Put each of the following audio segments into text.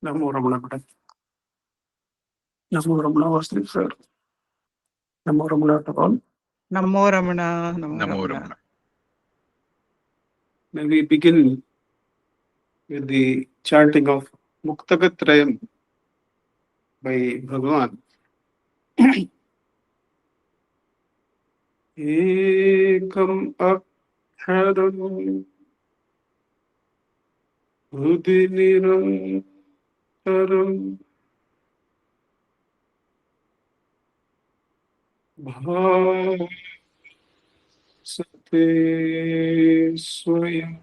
Namo Ramana Bhutta. Namo Ramana Maharshi, sir. Namo Ramana to all. Namo Ramana. Namo Ramana. May we begin with the chanting of Muktagatrayam by Bhagavan. Ekam akharam hudi nirantaram bhavate swayam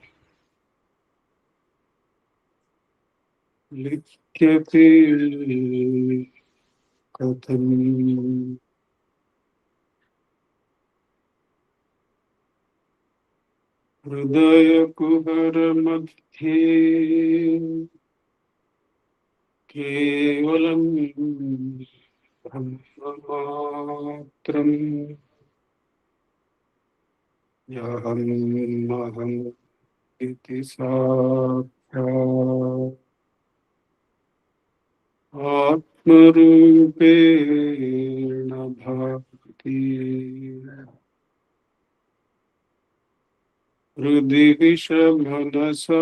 likyate katham Hridaya kuhara madhye kevalam brahmamatram yaham maham iti sakya atmarupena bhakti Hridhi vishabhanasa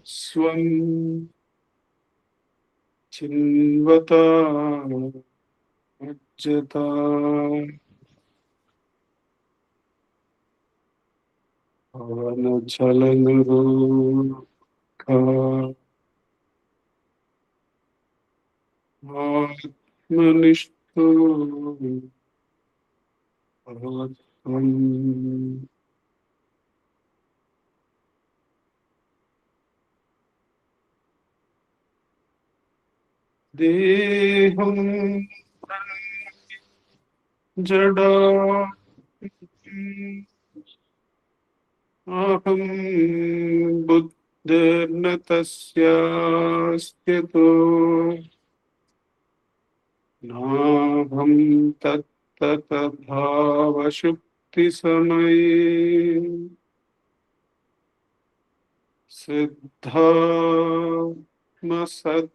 svam chinvata ajjata bhavana chalanurukha atmanishto bhavatvam Deham jada aham buddharna tasyastyato naham tattata bhava shukti samay siddha masad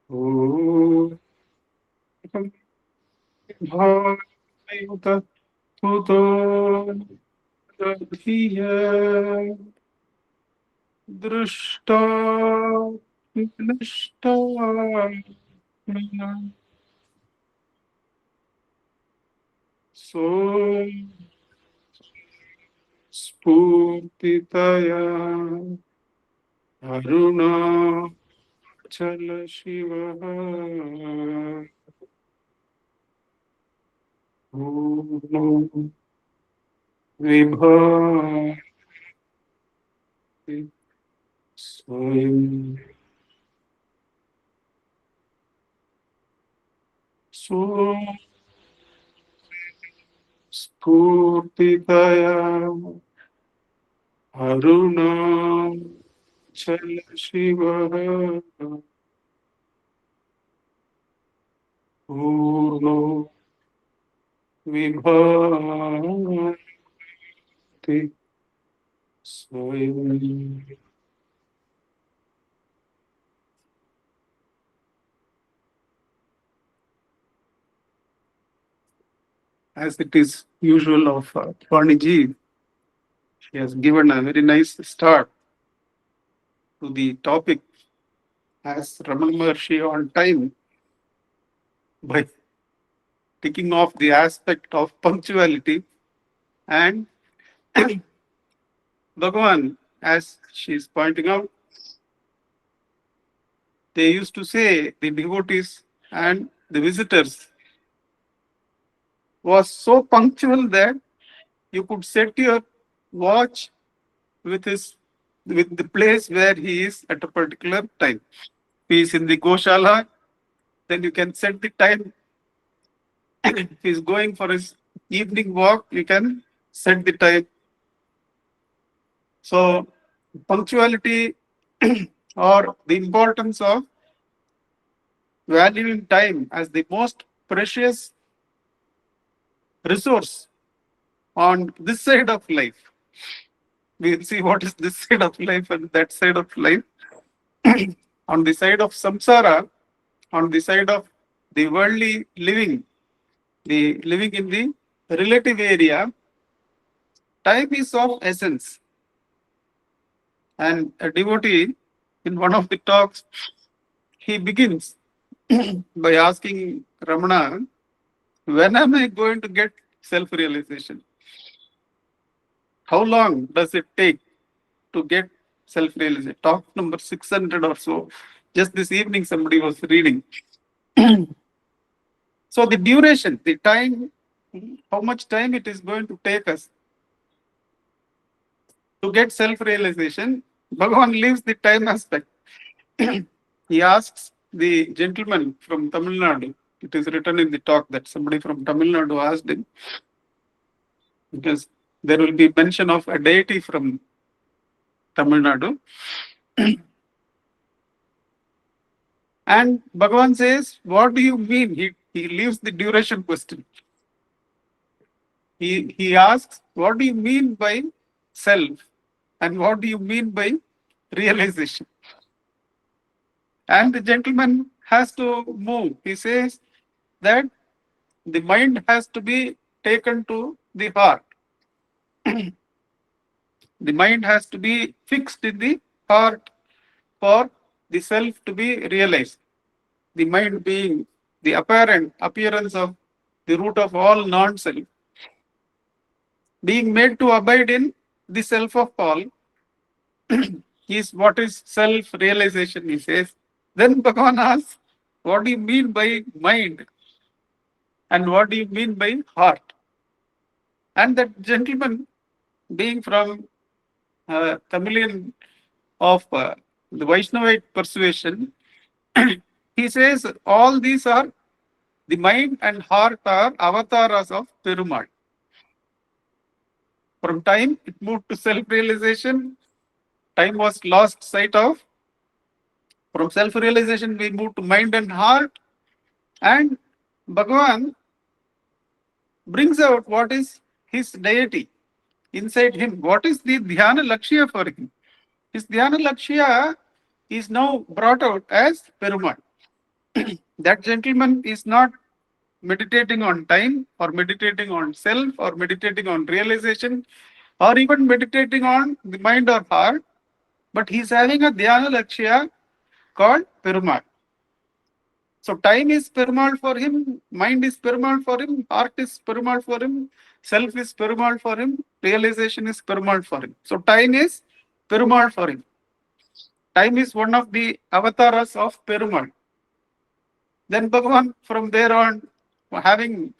Oh, bhavayuta tuto dhiya drushta nishta so spurtitaya aruna chala shiva om vibhati swayam so spurtitaya aruna chala shiva Purno vibhati swayam. As it is usual of Praniji, she has given a very nice start to the topic as Ramana Maharshi on time by ticking off the aspect of punctuality and Bhagavan, as she is pointing out, they used to say the devotees and the visitors was so punctual that you could set your watch with the place where he is at a particular time. If he is in the Goshala, then you can set the time. If he is going for his evening walk, you can set the time. So punctuality or the importance of valuing time as the most precious resource on this side of life. We'll see what is this side of life and that side of life. On the side of samsara, on the side of the worldly living, the living in the relative area, time is of essence. And a devotee, in one of the talks, he begins by asking Ramana, when am I going to get self-realization? How long does it take to get self-realization? Talk number 600 or so. Just this evening, somebody was reading. So the duration, the time, how much time it is going to take us to get self-realization, Bhagavan leaves the time aspect. He asks the gentleman from Tamil Nadu, it is written in the talk that somebody from Tamil Nadu asked him, because there will be mention of a deity from Tamil Nadu. And Bhagavan says, what do you mean? He leaves the duration question. He asks, what do you mean by self? And what do you mean by realization? And the gentleman has to move. He says that the mind has to be taken to the heart. The mind has to be fixed in the heart for the self to be realized. The mind being the apparent appearance of the root of all non-self, being made to abide in the self of all, is what is self-realization, he says. Then Bhagavan asks, what do you mean by mind? And what do you mean by heart? And that gentleman, being from Tamilian of the Vaishnavite persuasion, he says all these are, the mind and heart are avatars of Perumal. From time it moved to self-realization, time was lost sight of. From self-realization we moved to mind and heart, and Bhagavan brings out what is his deity inside him. What is the dhyana lakshya for him? His dhyana lakshya is now brought out as Perumal. That gentleman is not meditating on time or meditating on self or meditating on realization or even meditating on the mind or heart, but he is having a dhyana lakshya called Perumal. So time is Perumal for him, mind is Perumal for him, heart is Perumal for him, self is Perumal for him, realization is Perumal for him. So time is Perumal for him. Time is one of the avatars of Perumal. Then Bhagavan from there on, having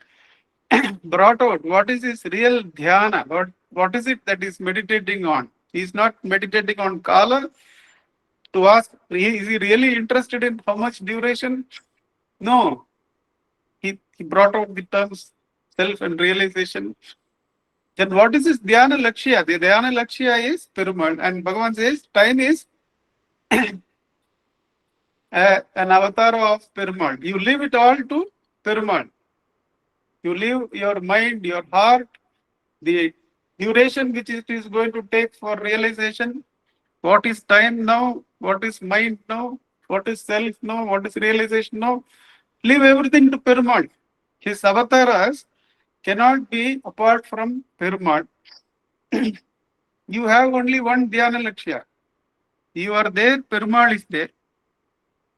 brought out what is his real dhyana, what is it that he's meditating on? He's not meditating on kala to ask, is he really interested in how much duration? No. He brought out the terms self and realization. Then what is his dhyana lakshya? The dhyana lakshya is Perumal, and Bhagavan says time is an avatar of Perumal. You leave it all to Perumal. You leave your mind, your heart, the duration which it is going to take for realization. What is time now? What is mind now? What is self now? What is realization now? Leave everything to Perumal. His avatars cannot be apart from Perumal. You have only one dhyana lakshya. You are there, Perumal is there.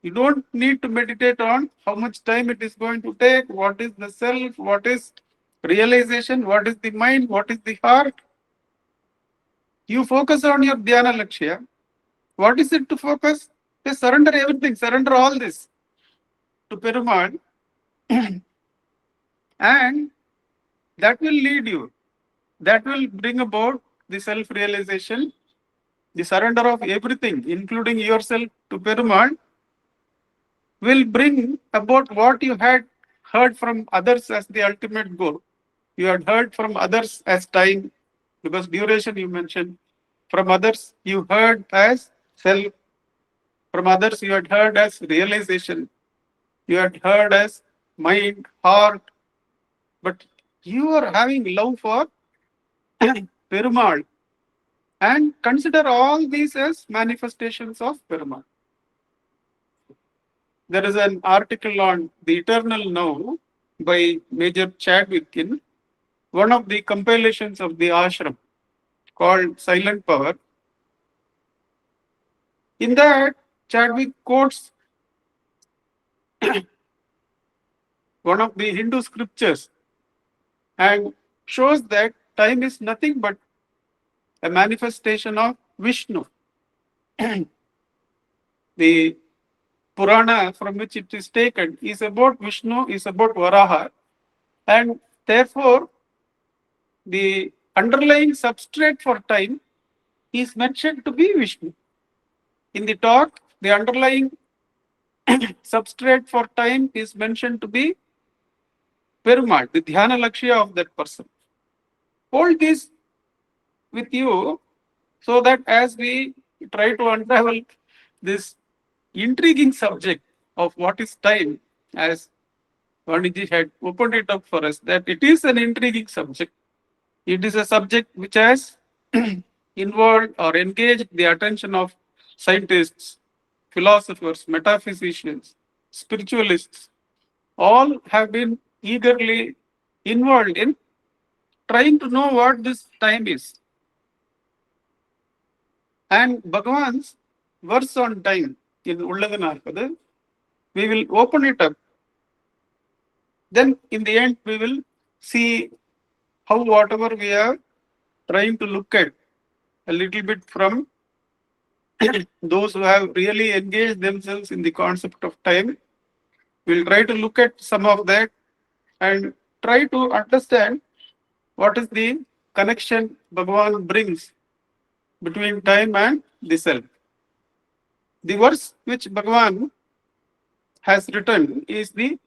You don't need to meditate on how much time it is going to take, what is the self, what is realization, what is the mind, what is the heart. You focus on your dhyana lakshya. What is it to focus? Just surrender everything, surrender all this to Perumal, and that will lead you. That will bring about the self-realization, the surrender of everything, including yourself to Perumal, will bring about what you had heard from others as the ultimate goal. You had heard from others as time, because duration you mentioned. From others you heard as self. From others you had heard as realization. You had heard as mind, heart. But you are having love for Perumal, and consider all these as manifestations of Perumal. There is an article on the eternal now by Major Chadwick in one of the compilations of the ashram called Silent Power. In that, Chadwick quotes one of the Hindu scriptures and shows that time is nothing but a manifestation of Vishnu. The Purana from which it is taken is about Vishnu, is about Varaha, and therefore the underlying substrate for time is mentioned to be Vishnu. In the talk, the underlying substrate for time is mentioned to be Perumal, the Dhyana Lakshya of that person. Hold this with you so that as we try to unravel this intriguing subject of what is time, as Vaniji had opened it up for us, that it is an intriguing subject. It is a subject which has involved or engaged the attention of scientists, philosophers, metaphysicians, spiritualists. All have been eagerly involved in trying to know what this time is. And Bhagavan's verse on time in Ulladanarpadu, we will open it up. Then in the end, we will see how whatever we are trying to look at a little bit from those who have really engaged themselves in the concept of time. We'll try to look at some of that and try to understand what is the connection Bhagavan brings between time and the self. The verse which Bhagavan has written is the,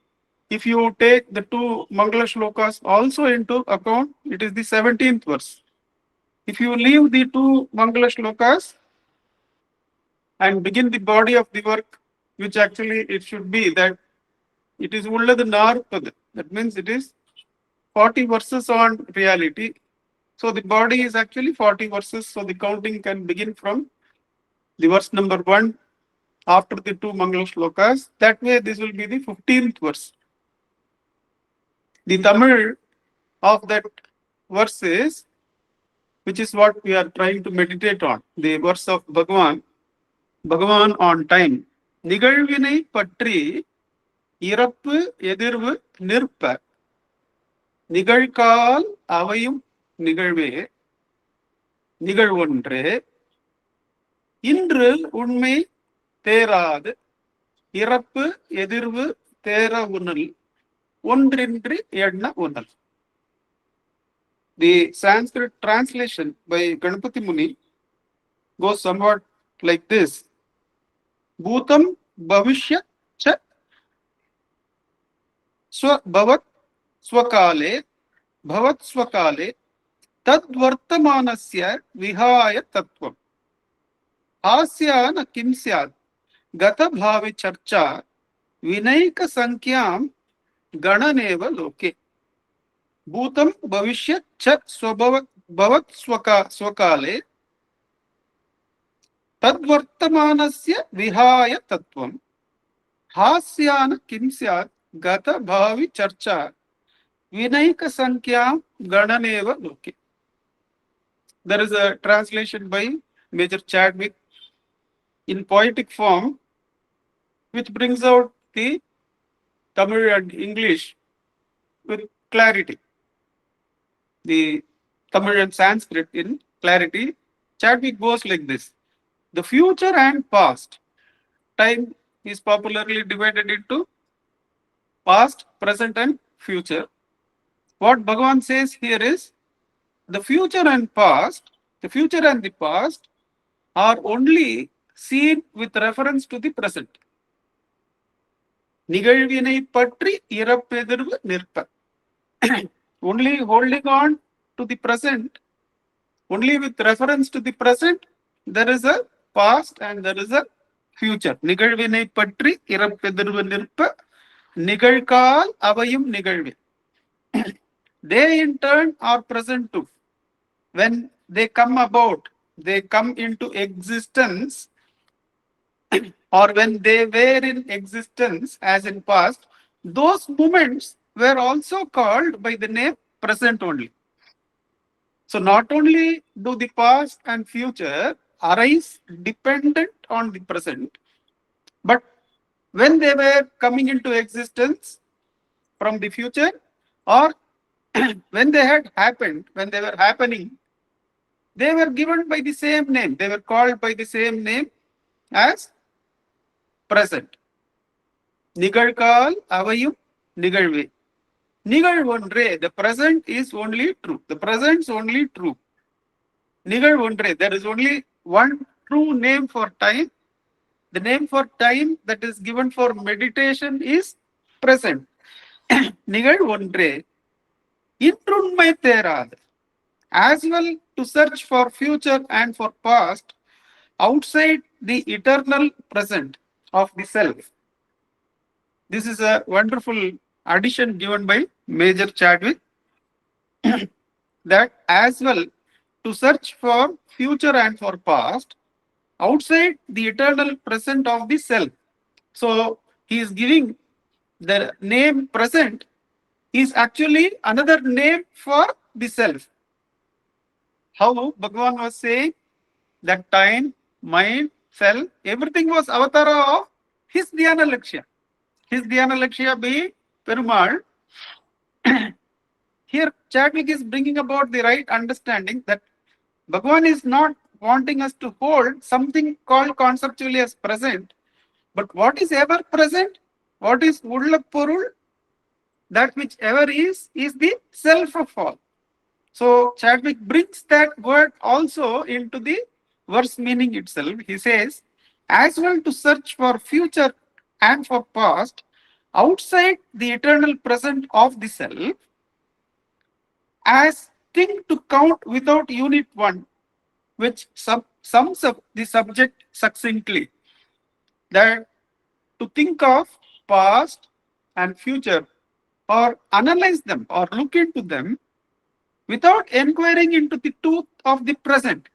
if you take the two Mangala shlokas also into account, it is the 17th verse. If you leave the two Mangala shlokas and begin the body of the work, which actually it should be that it is Ulladu Narpad. That means it is 40 verses on reality. So the body is actually 40 verses. So the counting can begin from the verse number 1 after the two Mangala shlokas. That way, this will be the 15th verse. The Tamil of that verse is, which is what we are trying to meditate on, the verse of Bhagavan on time. Nigalvinai patri irappu edirvu nirpa நிகழ்கால் அவையும் நிகழ்வே நிகழ்வொன்றே இன்று உண்மை தேராது இறப்பு எதிர்வு தேர உணல் ஒன்றின்றி எண்ண உணல். The Sanskrit translation by Ganapati Muni goes somewhat like this. Bhutam bhavishyat cha bhavat swakale bhavat swakale tadvartamanasya vihaya tattvam asya na kim syat gata bhavi charcha vinaika sankyam gananeva loke. Bhutam bhavishyat cha bhavat swakale tadvartamanasya vihaya tattvam hasyana kim syat gata bhavi charcha vinaika sankyam gananeva loke. There is a translation by Major Chadwick in poetic form, which brings out the Tamil and English with clarity. The Tamil and Sanskrit in clarity. Chadwick goes like this. The future and past. Time is popularly divided into past, present and future. What Bhagavan says here is the future and past, the future and the past are only seen with reference to the present. நிகழ்வினை பற்றி இறப்பெதிர்வு நிற்ப. Only holding on to the present, only with reference to the present, there is a past and there is a future. நிகழ்வினை பற்றி இறப்பெதிர்வு நிற்ப நிகழ்கால் அவையும் நிகழ்வே. They in turn are present too. when they come about, they come into existence, or when they were in existence as in past, those moments were also called by the name present only. So not only do the past and future arise dependent on the present, but when they were coming into existence from the future, or when they had happened, when they were happening, they were given by the same name. They were called by the same name as present. நிகழ்கால் அவையும் நிகழ்வே. நிகழ்வொன்றே, the present is only true. The present is only true. நிகழ்வொன்றே, there is only one true name for time. The name for time that is given for meditation is present. நிகழ்வொன்றே இன்றுண்மை தேராது. As well to search for future and for past outside the eternal present of the self. This is a wonderful addition given by Major Chadwick, that as well to search for future and for past outside the eternal present of the self. So he is giving the name present is actually another name for the self. How Bhagavan was saying that time, mind, self, everything was avatara of his dhyana lakshya. His dhyana lakshya being Perumal. Here Chadwick is bringing about the right understanding that Bhagavan is not wanting us to hold something called conceptually as present, but what is ever present, what is ulla porul, that which ever is the self of all. So Chadwick brings that word also into the verse meaning itself. He says, as well to search for future and for past outside the eternal present of the self, as thing to count without unit one, which sums up the subject succinctly, that to think of past and future or analyze them or look into them without inquiring into the truth of the present.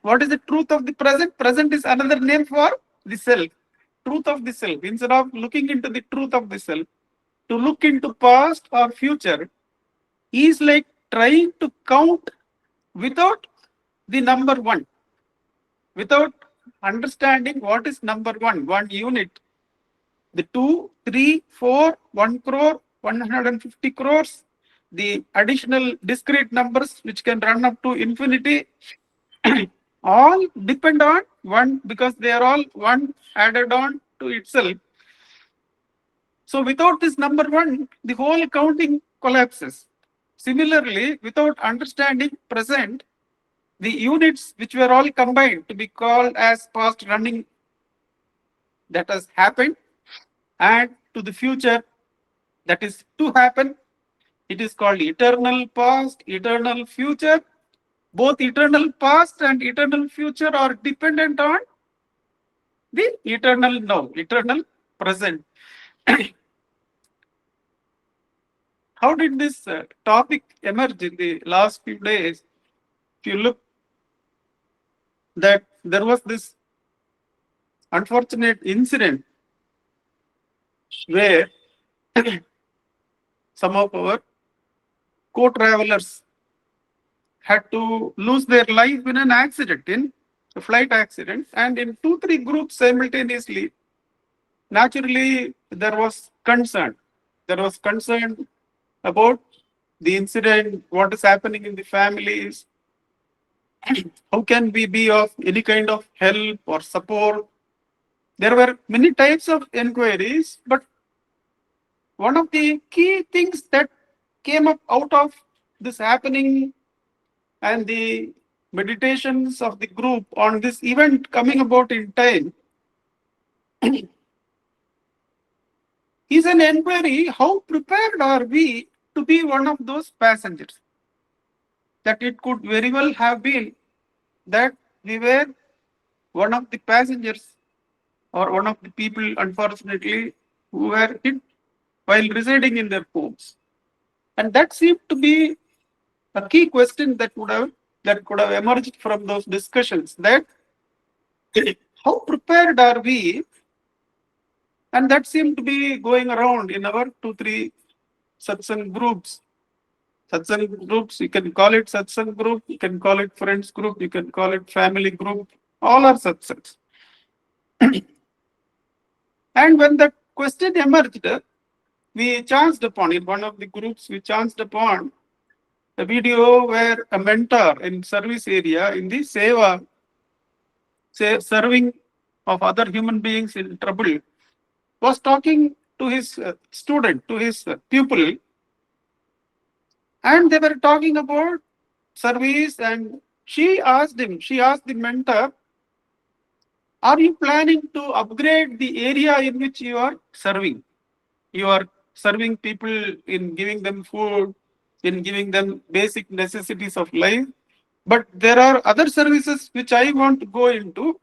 What is the truth of the present? Present is another name for the self. Truth of the self. Instead of looking into the truth of the self, to look into past or future is like trying to count without the number one, without understanding what is number one unit. The 2, 3, 4, 1 crore, 150 crores, the additional discrete numbers which can run up to infinity, all depend on one because they are all one added on to itself. So without this number one, the whole counting collapses. Similarly, without understanding present, the units which were all combined to be called as past running that has happened, and to the future that is to happen, it is called eternal past, eternal future. Both eternal past and eternal future are dependent on the eternal now, eternal present. How did this topic emerge in the last few days? If you look, that there was this unfortunate incident where some of our co-travelers had to lose their life in an accident, in a flight accident, and in 2-3 groups simultaneously. Naturally, there was concern. There was concern about the incident, what is happening in the families, how can we be of any kind of help or support. There were many types of inquiries, but one of the key things that came up out of this happening and the meditations of the group on this event coming about in time is an inquiry: how prepared are we to be one of those passengers? That it could very well have been that we were one of the passengers or one of the people, unfortunately, who were hit while residing in their homes. And that seemed to be a key question that could have emerged from those discussions, that how prepared are we? And that seemed to be going around in our 2-3 satsang groups. Satsang groups, you can call it satsang group, you can call it friends group, you can call it family group, all are satsangs. And when that question emerged, we chanced upon, in one of the groups, we chanced upon a video where a mentor in service area in the seva, serving of other human beings in trouble, was talking to his student, to his pupil, and they were talking about service, and she asked the mentor, are you planning to upgrade the area in which you are serving? You are serving people in giving them food, in giving them basic necessities of life. But there are other services which I want to go into.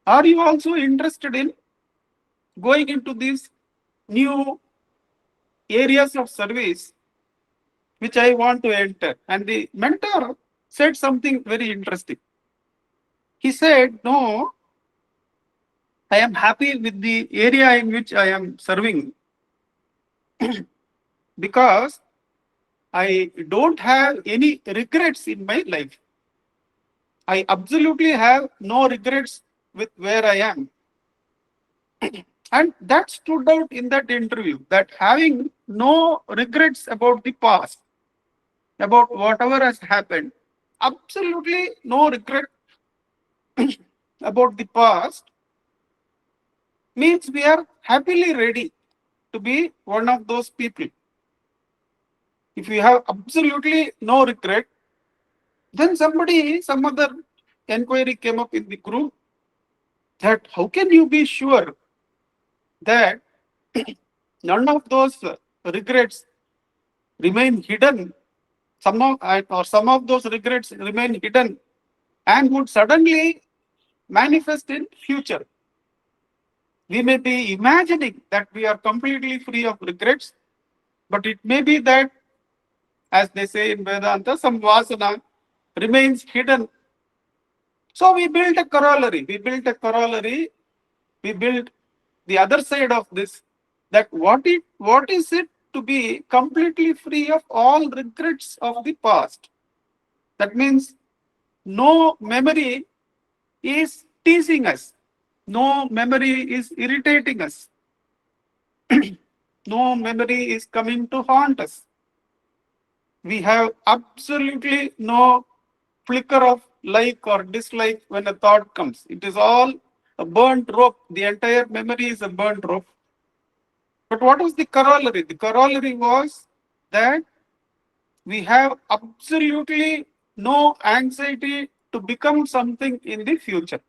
Are you also interested in going into these new areas of service which I want to enter? And the mentor said something very interesting. He said, no, I am happy with the area in which I am serving because I don't have any regrets in my life. I absolutely have no regrets with where I am. And that stood out in that interview, that having no regrets about the past, about whatever has happened, absolutely no regret about the past, means we are happily ready to be one of those people. If you have absolutely no regret, then some other inquiry came up in the group that how can you be sure that none of those regrets remain hidden, some of those regrets remain hidden and would suddenly manifest in future. We may be imagining that we are completely free of regrets, but it may be that, as they say in Vedanta, some vasana remains hidden. So we built a corollary. We built the other side of this, that what is it to be completely free of all regrets of the past? That means no memory is teasing us. No memory is irritating us. No memory is coming to haunt us. We have absolutely no flicker of like or dislike when a thought comes. It is all a burnt rope. The entire memory is a burnt rope. But what was the corollary? The corollary was that we have absolutely no anxiety to become something in the future.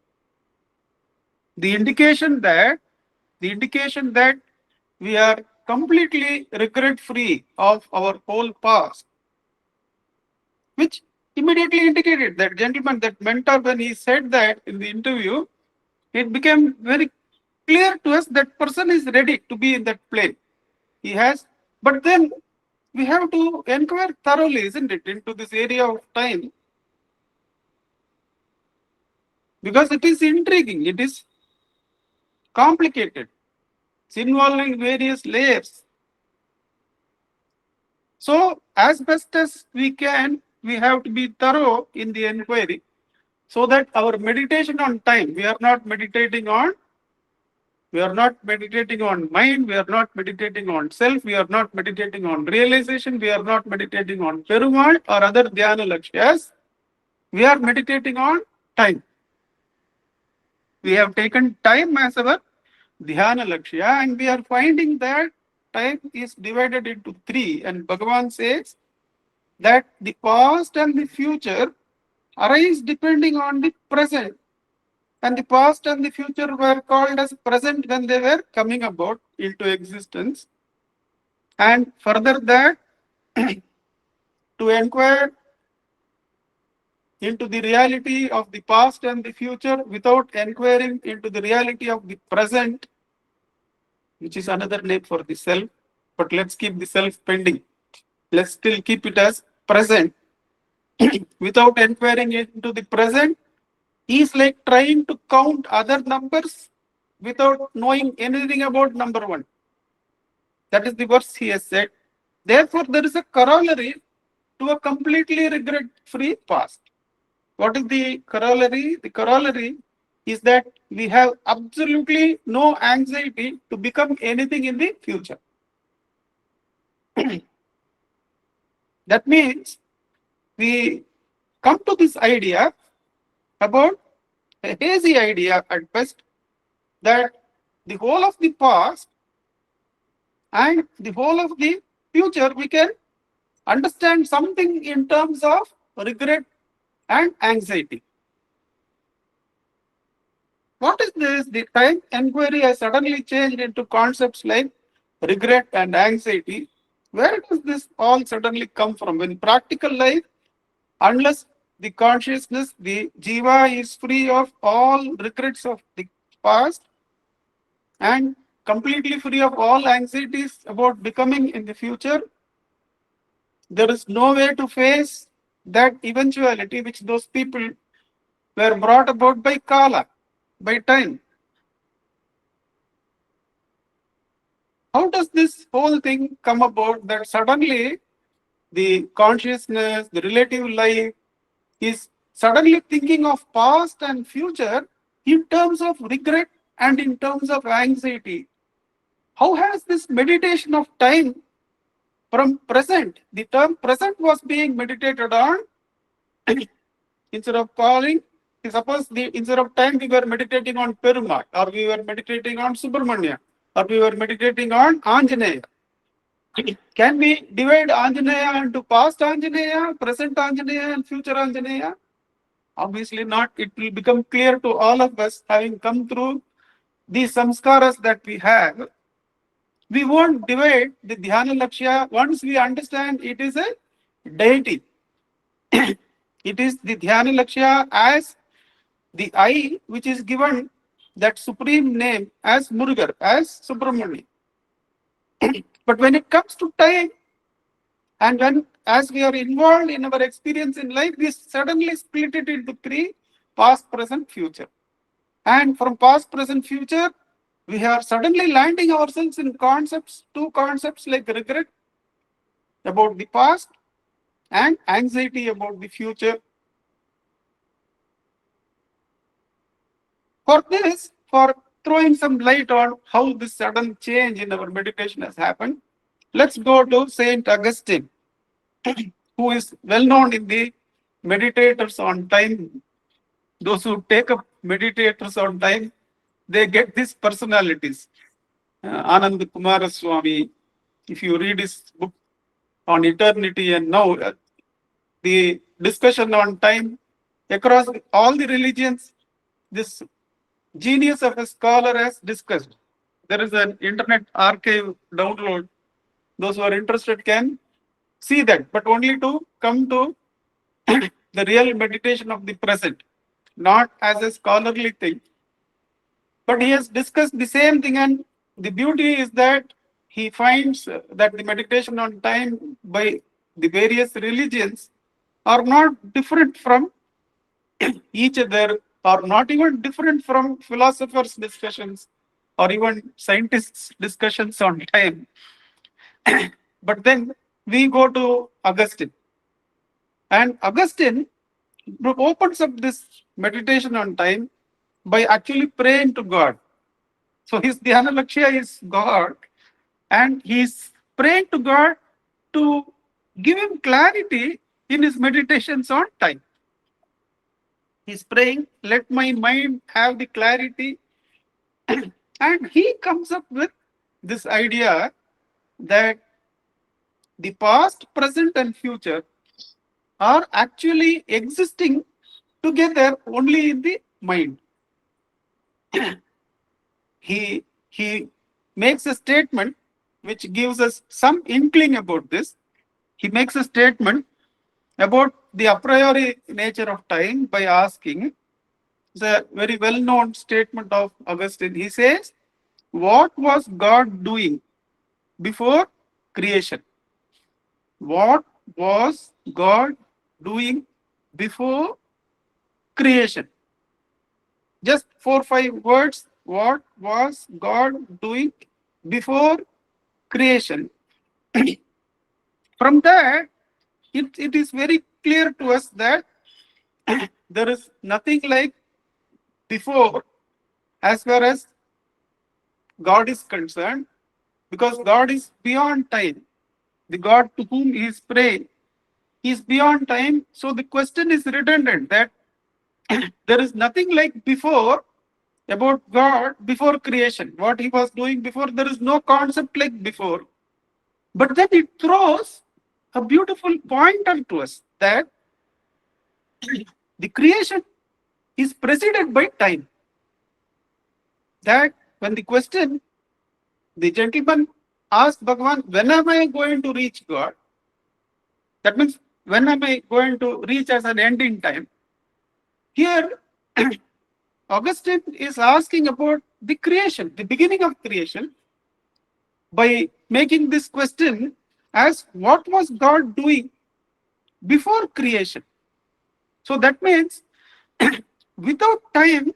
The indication that we are completely regret free of our whole past, which immediately indicated that gentleman, that mentor, when he said that in the interview, it became very clear to us that person is ready to be in that plane. He has, but then we have to inquire thoroughly, isn't it, into this area of time, because it is intriguing, it is complicated, it's involving various layers. So as best as we can, we have to be thorough in the inquiry, so that our meditation on time, we are not meditating on mind, we are not meditating on self, we are not meditating on realization, we are not meditating on Perumal or other dhyana lakshyas, we are meditating on time. We have taken time as our dhyana lakshya, and we are finding that time is divided into three, and Bhagavan says that the past and the future arise depending on the present, and the past and the future were called as present when they were coming about into existence. And further that, to inquire into the reality of the past and the future without inquiring into the reality of the present, which is another name for the self, but let's keep the self pending. let's still keep it as present, without inquiring into the present, is like trying to count other numbers without knowing anything about number one. That is the verse he has said. Therefore, there is a corollary to a completely regret-free past. What is the corollary? The corollary is that we have absolutely no anxiety to become anything in the future. That means we come to this idea about a hazy idea at best, that the whole of the past and the whole of the future we can understand something in terms of regret and anxiety. What is this? The time inquiry has suddenly changed into concepts like regret and anxiety. Where does this all suddenly come from? In practical life, unless the consciousness, the jiva, is free of all regrets of the past and completely free of all anxieties about becoming in the future, there is no way to face that eventuality which those people were brought about by Kala, by time. How does this whole thing come about that suddenly the consciousness, the relative life is suddenly thinking of past and future in terms of regret and in terms of anxiety? How has this meditation of time from present, the term present was being meditated on, instead of calling, suppose instead of time we were meditating on Perumal, or we were meditating on Subramanya, or we were meditating on Anjaneya. Can we divide Anjaneya into past Anjaneya, present Anjaneya, and future Anjaneya? Obviously not. It will become clear to all of us, having come through these samskaras that we have. We won't divide the dhyana lakshya once we understand it is a deity. It is the dhyana lakshya as the I which is given that supreme name as Murugar, as Subramanya. But when it comes to time, and when as we are involved in our experience in life, we suddenly split it into three: past, present, future. And from past, present, future, we are suddenly landing ourselves in concepts, two concepts like regret about the past and anxiety about the future. For this, for throwing some light on how this sudden change in our meditation has happened, let's go to Saint Augustine, who is well known in the meditators on time. Those who take up meditators on time, they get these personalities. Nanda Kumar Swami, if you read his book on eternity and now, the discussion on time across all the religions, this genius of a scholar has discussed. There is an internet archive download. Those who are interested can see that, but only to come to the real meditation of the present, not as a scholarly thing. But he has discussed the same thing, and the beauty is that he finds that the meditation on time by the various religions are not different from each other, or not even different from philosophers' discussions or even scientists' discussions on time. But then we go to Augustine, and Augustine opens up this meditation on time by actually praying to God. So his dhyana lakshya is God, and he's praying to God to give him clarity in his meditations on time. He's praying, let my mind have the clarity. And he comes up with this idea that the past, present, and future are actually existing together only in the mind. He makes a statement which gives us some inkling about this. He makes a statement about the a priori nature of time by asking, it's a very well-known statement of Augustine. He says, what was God doing before creation? What was God doing before creation? Just 4 5 words. What was God doing before creation? From that, it is very clear to us that there is nothing like before as far as God is concerned, because God is beyond time. The God to whom he is praying is beyond time. So the question is redundant that there is nothing like before about God before creation. What he was doing before, there is no concept like before. But then it throws a beautiful pointer to us that the creation is preceded by time. That when the question, the gentleman asked Bhagavan, when am I going to reach God? That means, when am I going to reach as an end in time? Here, Augustine is asking about the creation, the beginning of creation, by making this question as what was God doing before creation. So that means without time,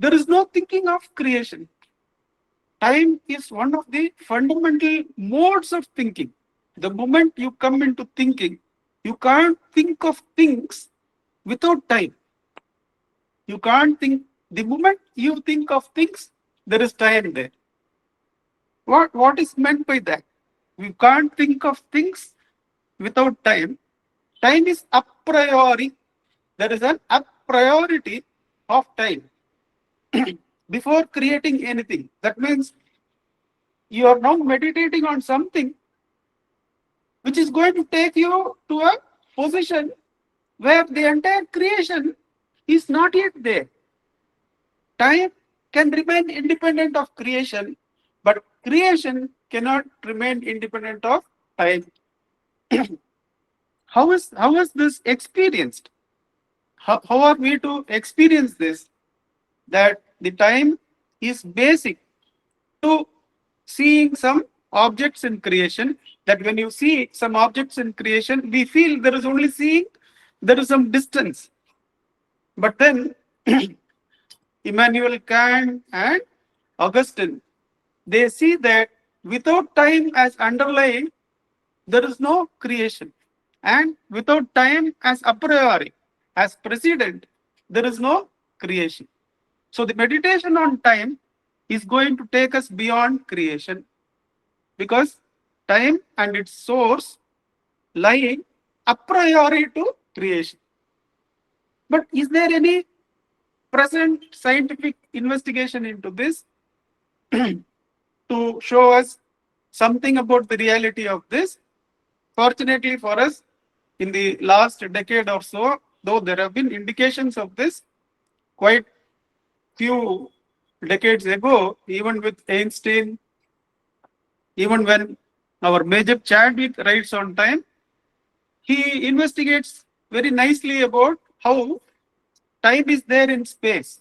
there is no thinking of creation. Time is one of the fundamental modes of thinking. The moment you come into thinking, you can't think of things without time. You can't think, the moment you think of things, there is time there. What is meant by that? We can't think of things without time. Time is a priori. There is an a priority of time before creating anything. That means you are now meditating on something which is going to take you to a position where the entire creation is not yet there. Time can remain independent of creation, but creation cannot remain independent of time. How is this experienced? How are we to experience this? That the time is basic to seeing some objects in creation. That when you see some objects in creation, we feel there is only seeing, there is some distance. But then Immanuel Kant and Augustine, they see that without time as underlying, there is no creation. And without time as a priori, as precedent, there is no creation. So the meditation on time is going to take us beyond creation, because time and its source lying a priori to creation. But is there any present scientific investigation into this to show us something about the reality of this? Fortunately for us, in the last decade or so, though there have been indications of this quite few decades ago, even with Einstein, even when our Major Chadwick writes on time, he investigates very nicely about how time is there in space.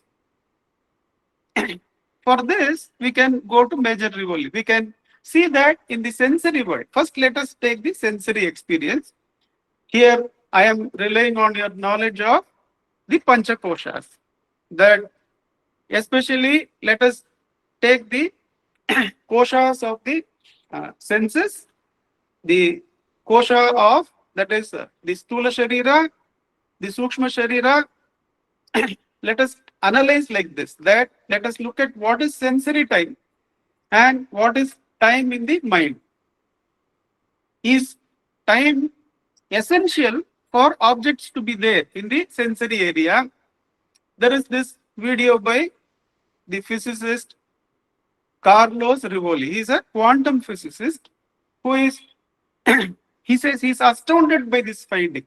For this, we can go to Major Rivoli. We can see that in the sensory world. First, let us take the sensory experience. Here, I am relying on your knowledge of the Panchakoshas. That especially, let us take the koshas of the senses, the kosha of, that is the Stula Sharira, the Sukshma Sharira. Let us analyze like this, that let us look at what is sensory time and what is time in the mind. Is time essential for objects to be there in the sensory area? There is this video by the physicist Carlos Rivoli. He is a quantum physicist who is, he says he is astounded by this finding.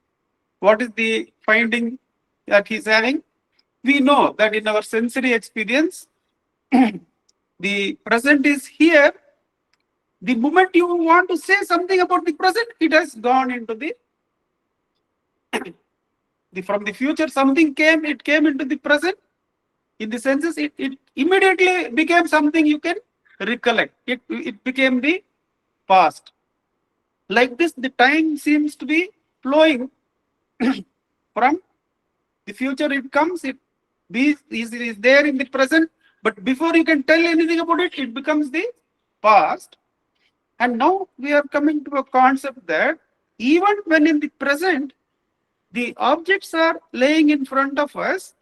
What is the finding that he is having? We know that in our sensory experience, the present is here. The moment you want to say something about the present, it has gone into from the future, something came, it came into the present. In the senses, it immediately became something you can recollect. It became the past. Like this, the time seems to be flowing from the future. It comes, is there in the present, but before you can tell anything about it, it becomes the past. And now we are coming to a concept that even when in the present, the objects are laying in front of us,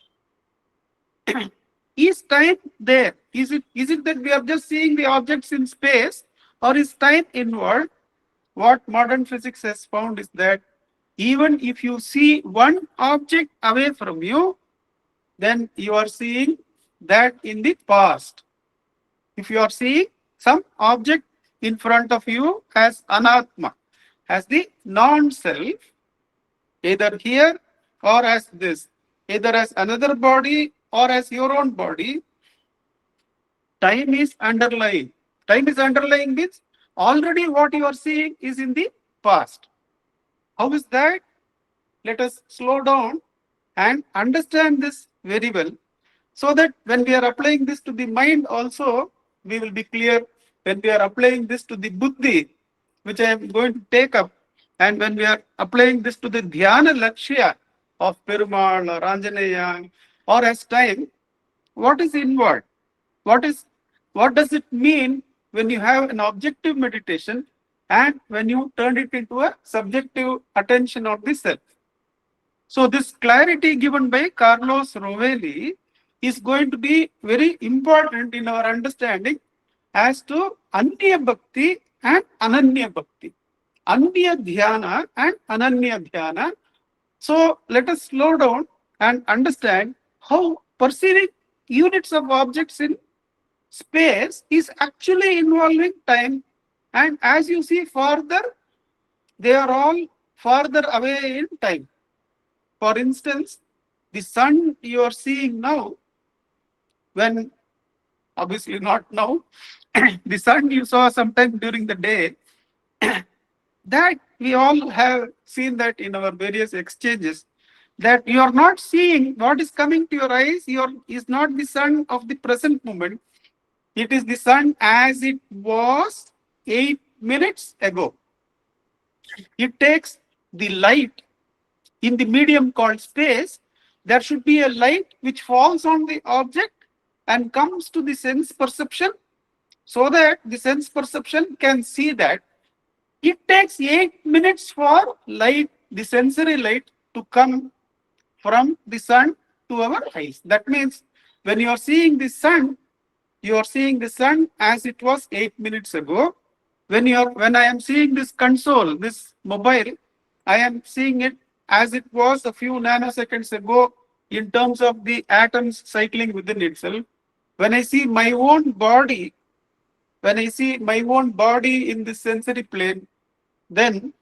is time there? Is it that we are just seeing the objects in space, or is time involved? What modern physics has found is that even if you see one object away from you, then you are seeing that in the past. If you are seeing some object in front of you as anatma, as the non-self, either here or as this, either as another body or as your own body, time is underlying. Time is underlying means already what you are seeing is in the past. How is that? Let us slow down and understand this very well, so that when we are applying this to the mind also, we will be clear. When we are applying this to the buddhi, which I am going to take up, and when we are applying this to the dhyana lakshya of Perumal or Anjaneya or as time, what is inward? What is, what does it mean when you have an objective meditation and when you turn it into a subjective attention of the self? So this clarity given by Carlos Rovelli is going to be very important in our understanding as to Anya Bhakti and Ananya Bhakti, Anya Dhyana and Ananya Dhyana. So let us slow down and understand how perceiving units of objects in space is actually involving time. And as you see further, they are all farther away in time. For instance, the sun you are seeing now, when obviously not now, the sun you saw sometime during the day, that we all have seen that in our various exchanges, that you are not seeing what is coming to your eyes, is not the sun of the present moment. It is the sun as it was 8 minutes ago. It takes the light in the medium called space. There should be a light which falls on the object and comes to the sense perception, so that the sense perception can see that. It takes 8 minutes for light, the sensory light, to come from the sun to our eyes. That means when you are seeing the sun, you are seeing the sun as it was 8 minutes ago. When I am seeing this console, this mobile, I am seeing it as it was a few nanoseconds ago in terms of the atoms cycling within itself. When I see my own body, when I see my own body in the sensory plane, then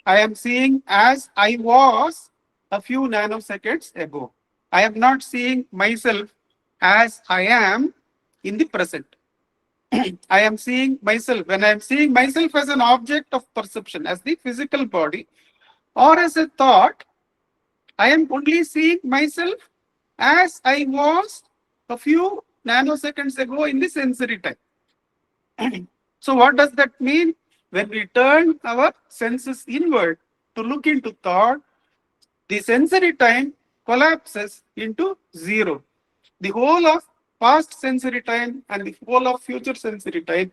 I am seeing as I was a few nanoseconds ago. I am not seeing myself as I am in the present. I am seeing myself. When I am seeing myself as an object of perception, as the physical body, or as a thought, I am only seeing myself as I was a few nanoseconds ago in the sensory time. So what does that mean? When we turn our senses inward to look into thought, the sensory time collapses into zero. The whole of past sensory time and the whole of future sensory time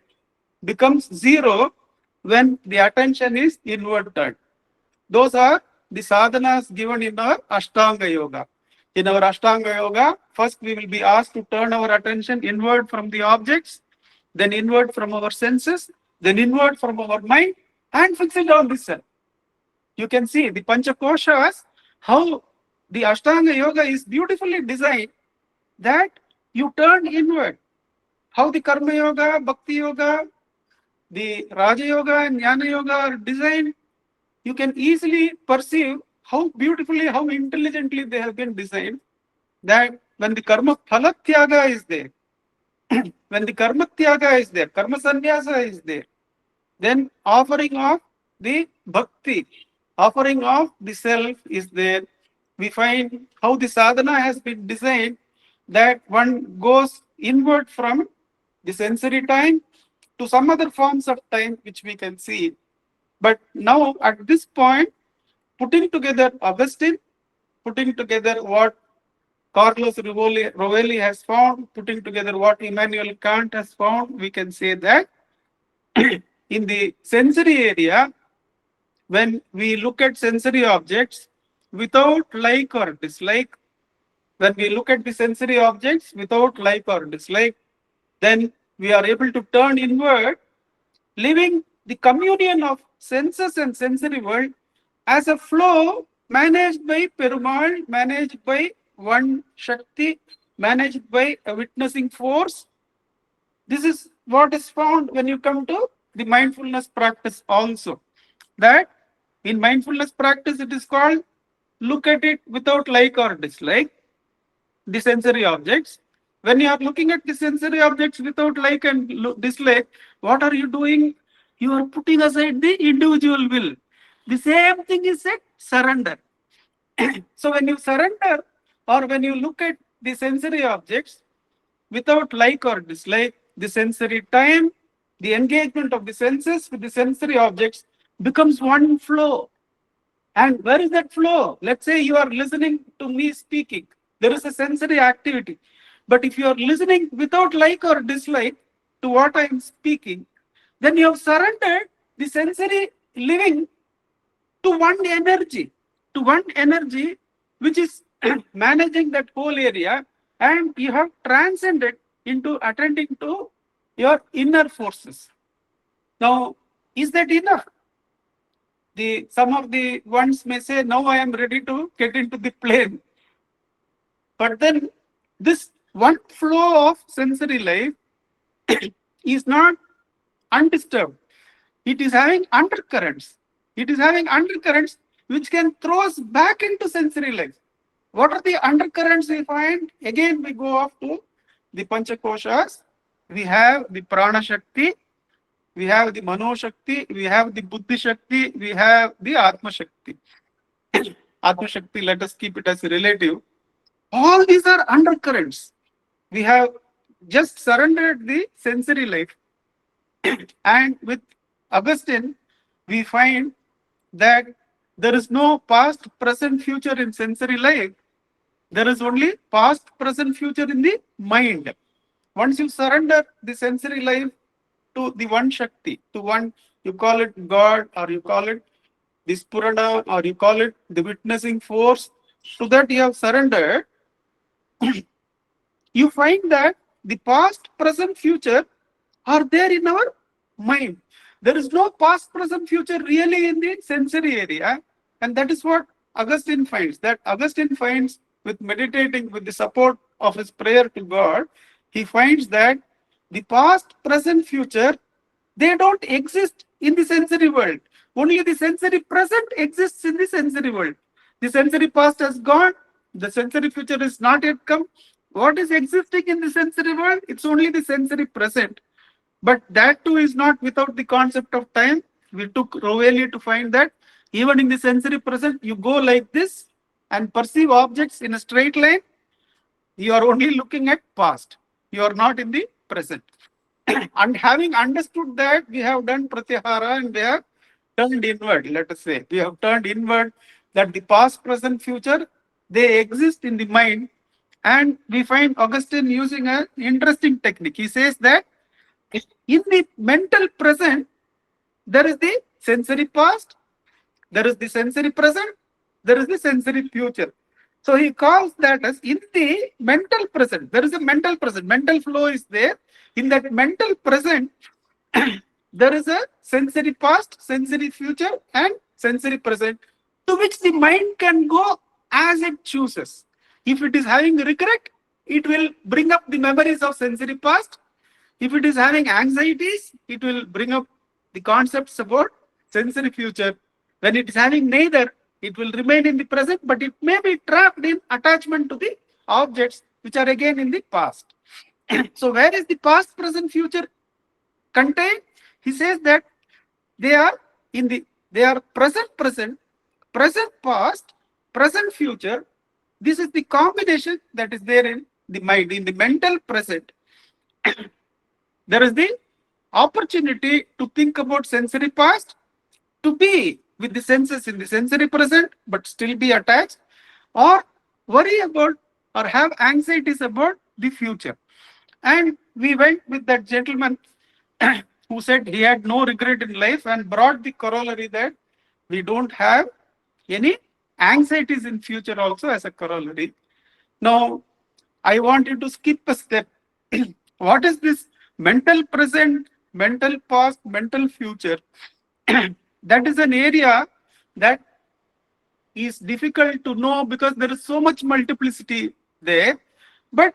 becomes zero when the attention is inward turned. Those are the sadhanas given in our Ashtanga Yoga. In our Ashtanga Yoga, first we will be asked to turn our attention inward from the objects, then inward from our senses, then inward from our mind, and fix it on the self. You can see the Panchakoshas, how the Ashtanga Yoga is beautifully designed that you turn inward. How the Karma Yoga, Bhakti Yoga, the Raja Yoga and Jnana Yoga are designed, you can easily perceive how beautifully, how intelligently they have been designed, that when the Karma Phalatyaga is there, when the Karma Tyaga is there, Karma Sannyasa is there, then offering of the Bhakti, offering of the self is there. We find how the sadhana has been designed that one goes inward from the sensory time to some other forms of time which we can see. But now at this point, putting together Augustine, putting together what Carlos Rovelli has found, putting together what Immanuel Kant has found, we can say that in the sensory area, when we look at sensory objects without like or dislike, when we look at the sensory objects without like or dislike, then we are able to turn inward, leaving the communion of senses and sensory world as a flow managed by Perumal, managed by one Shakti, managed by a witnessing force. This is what is found when you come to the mindfulness practice also. That in mindfulness practice, it is called look at it without like or dislike, the sensory objects. When you are looking at the sensory objects without like and dislike, what are you doing? You are putting aside the individual will. The same thing is said surrender. So when you surrender or when you look at the sensory objects without like or dislike, the sensory time, the engagement of the senses with the sensory objects becomes one flow. And where is that flow? Let's say you are listening to me speaking. There is a sensory activity. But if you are listening without like or dislike to what I am speaking, then you have surrendered the sensory living to one energy which is managing that whole area, and you have transcended into attending to your inner forces. Now, is that enough? Some of the ones may say, now I am ready to get into the plane. But then this one flow of sensory life is not undisturbed. It is having undercurrents. It is having undercurrents which can throw us back into sensory life. What are the undercurrents we find? Again, we go off to the Panchakoshas. We have the Prana Shakti, we have the Mano Shakti, we have the Buddhi Shakti, we have the Atma Shakti. Atma Shakti, let us keep it as relative. All these are undercurrents. We have just surrendered the sensory life. And with Augustine, we find that there is no past, present, future in sensory life. There is only past, present, future in the mind. Once you surrender the sensory life to the one Shakti, to one, you call it God, or you call it the Spurana, or you call it the witnessing force, to that you have surrendered, you find that the past, present, future are there in our mind. There is no past, present, future really in the sensory area. And that is what Augustine finds. That Augustine finds with meditating, with the support of his prayer to God, he finds that the past, present, future, they don't exist in the sensory world. Only the sensory present exists in the sensory world. The sensory past has gone. The sensory future is not yet come. What is existing in the sensory world? It's only the sensory present. But that too is not without the concept of time. We took Rovelli to find that even in the sensory present, you go like this and perceive objects in a straight line. You are only looking at past. You are not in the present. And having understood that, we have done pratyahara and we have turned inward, let us say. We have turned inward that the past, present, future, they exist in the mind. And we find Augustine using an interesting technique. He says that in the mental present, there is the sensory past, there is the sensory present, there is the sensory future. So he calls that as in the mental present. There is a mental present. Mental flow is there. In that mental present, there is a sensory past, sensory future, and sensory present, to which the mind can go as it chooses. If it is having regret, it will bring up the memories of sensory past. If it is having anxieties, it will bring up the concepts about sensory future. When it is having neither, it will remain in the present, but it may be trapped in attachment to the objects which are again in the past. So where is the past, present, future contained? He says that they are present, present, past, present, future. This is the combination that is there in the mind. In the mental present, there is the opportunity to think about sensory past, to be with the senses in the sensory present, but still be attached, or worry about or have anxieties about the future. And we went with that gentleman who said he had no regret in life and brought the corollary that we don't have any anxieties in future also as a corollary. Now, I want you to skip a step. What is this mental present, mental past, mental future? That is an area that is difficult to know because there is so much multiplicity there. But